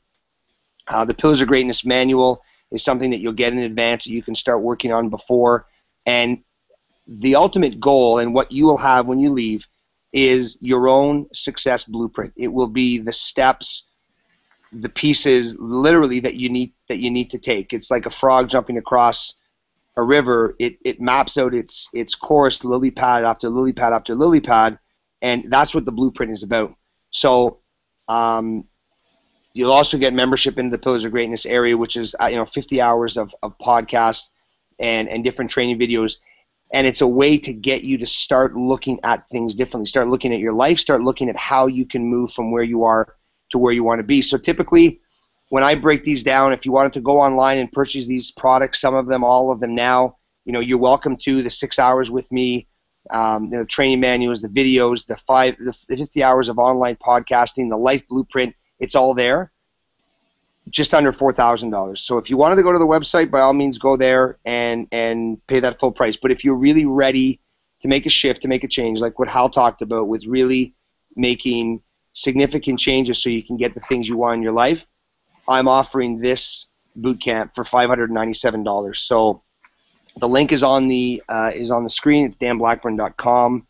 [SPEAKER 1] The Pillars of Greatness manual is something that you'll get in advance that you can start working on before. And the ultimate goal and what you will have when you leave is your own success blueprint. It will be the steps, the pieces literally that you need to take. It's like a frog jumping across a river. It maps out its course, lily pad after lily pad after lily pad, and that's what the blueprint is about. So you'll also get membership into the Pillars of Greatness area, which is 50 hours of podcasts and different training videos. And it's a way to get you to start looking at things differently, start looking at your life, start looking at how you can move from where you are to where you want to be. So typically, when I break these down, if you wanted to go online and purchase these products, some of them, all of them now, you're welcome to the 6 hours with me, the training manuals, the videos, the 50 hours of online podcasting, the life blueprint, it's all there. Just under $4,000. So if you wanted to go to the website, by all means go there and pay that full price. But if you're really ready to make a shift, to make a change, like what Hal talked about with really making significant changes so you can get the things you want in your life, I'm offering this boot camp for $597. So the link is on the screen. It's danblackburn.com.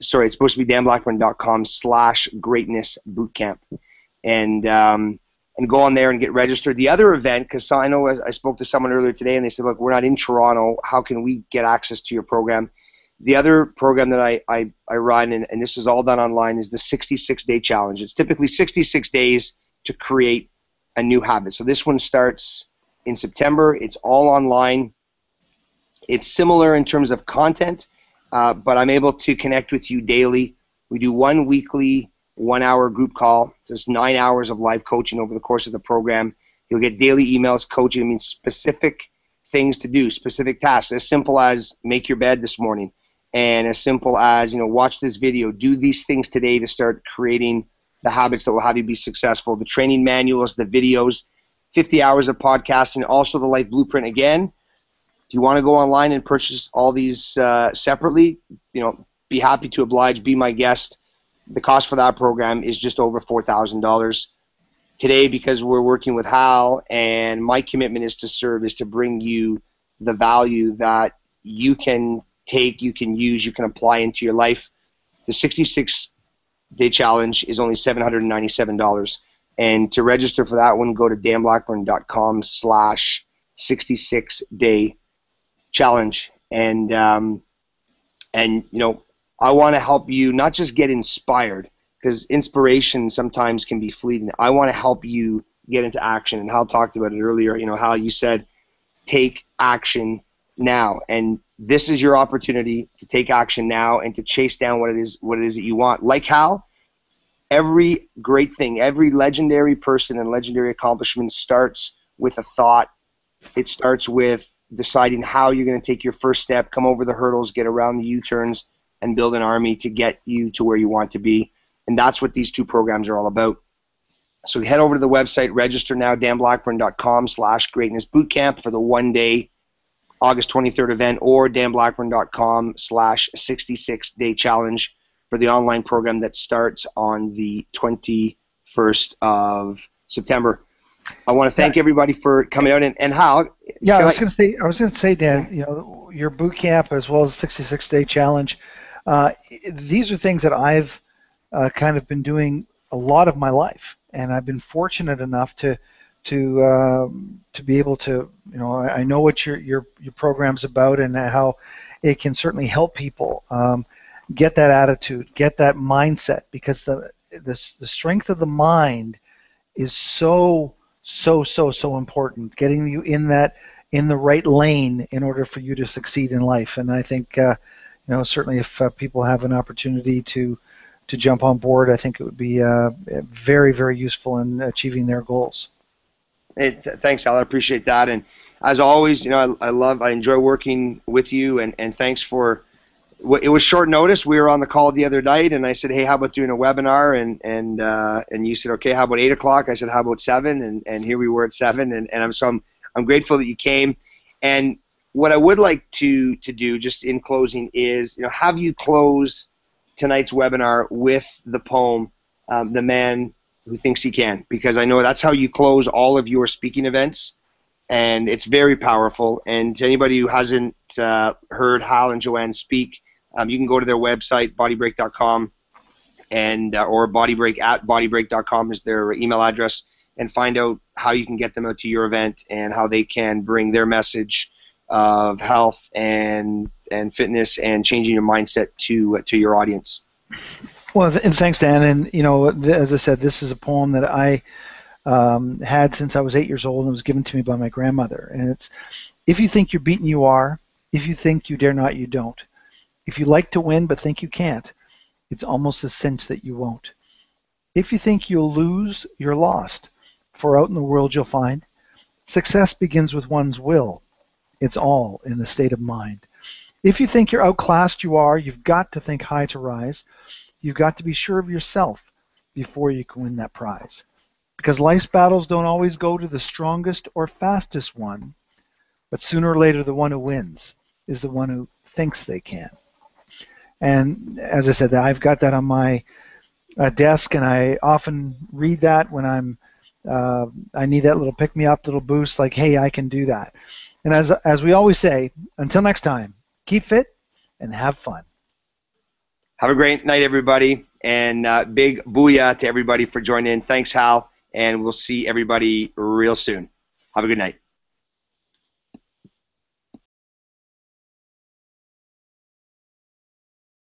[SPEAKER 1] Sorry, it's supposed to be danblackburn.com/greatness bootcamp. And go on there and get registered. The other event, because I know I spoke to someone earlier today and they said, look, we're not in Toronto. How can we get access to your program? The other program that I run, and this is all done online, is the 66-day challenge. It's typically 66 days to create a new habit. So this one starts in September. It's all online. It's similar in terms of content, but I'm able to connect with you daily. We do one weekly 1-hour group call. So it's 9 hours of live coaching over the course of the program. You'll get daily emails, coaching. It means specific things to do, specific tasks, as simple as make your bed this morning, and as simple as, watch this video, do these things today to start creating the habits that will have you be successful. The training manuals, the videos, 50 hours of podcasting, also the life blueprint. Again, if you want to go online and purchase all these separately, be happy to oblige, be my guest. The cost for that program is just over $4,000. Today, because we're working with Hal, and my commitment is to serve, is to bring you the value that you can take, you can use, you can apply into your life. The 66-day challenge is only $797. And to register for that one, go to danblackburn.com/66-day challenge. And I want to help you not just get inspired, because inspiration sometimes can be fleeting. I want to help you get into action. And Hal talked about it earlier. Hal, you said take action now. And this is your opportunity to take action now and to chase down what it is that you want. Like Hal, every great thing, every legendary person and legendary accomplishment starts with a thought. It starts with deciding how you're going to take your first step, come over the hurdles, get around the U-turns, and build an army to get you to where you want to be. And that's what these 2 programs are all about. So head over to the website, register now, danblackburn.com/greatness bootcamp for the 1-day August 23rd event, or danblackburn.com/66-day challenge for the online program that starts on the 21st of September. I want to thank everybody for coming out. And Hal,
[SPEAKER 2] I was going to say, Dan, your boot camp as well as the 66-day challenge, these are things that I've kind of been doing a lot of my life, and I've been fortunate enough to to be able to, I know what your program's about and how it can certainly help people get that attitude, get that mindset, because the strength of the mind is so important. Getting you in the right lane in order for you to succeed in life. And I think certainly if people have an opportunity to jump on board, I think it would be very, very useful in achieving their goals.
[SPEAKER 1] Hey, thanks, Al. I appreciate that. And as always, I enjoy working with you. And thanks for. It was short notice. We were on the call the other night, and I said, "Hey, how about doing a webinar?" And you said, "Okay, how about 8 o'clock?" I said, "How about 7?" And here we were at 7. And I'm grateful that you came. And what I would like to do, just in closing, is have you close tonight's webinar with the poem, "The Man Who Thinks He Can," because I know that's how you close all of your speaking events. And it's very powerful. And to anybody who hasn't heard Hal and Joanne speak, you can go to their website, bodybreak.com, and or bodybreak@bodybreak.com is their email address, and find out how you can get them out to your event and how they can bring their message of health and fitness and changing your mindset to your audience.
[SPEAKER 2] Well, and thanks, Dan. And as I said, this is a poem that I had since I was 8 years old, and it was given to me by my grandmother. And it's, if you think you're beaten, you are. If you think you dare not, you don't. If you like to win but think you can't, it's almost a cinch that you won't. If you think you'll lose, you're lost. For out in the world you'll find success begins with one's will. It's all in the state of mind. If you think you're outclassed, you are. You've got to think high to rise. You've got to be sure of yourself before you can win that prize. Because life's battles don't always go to the strongest or fastest one, but sooner or later the one who wins is the one who thinks they can. And as I said, I've got that on my desk, and I often read that when I need that little pick-me-up, little boost, like, hey, I can do that. And as we always say, until next time, keep fit and have fun.
[SPEAKER 1] Have a great night, everybody, and big booyah to everybody for joining in. Thanks, Hal, and we'll see everybody real soon. Have a good night.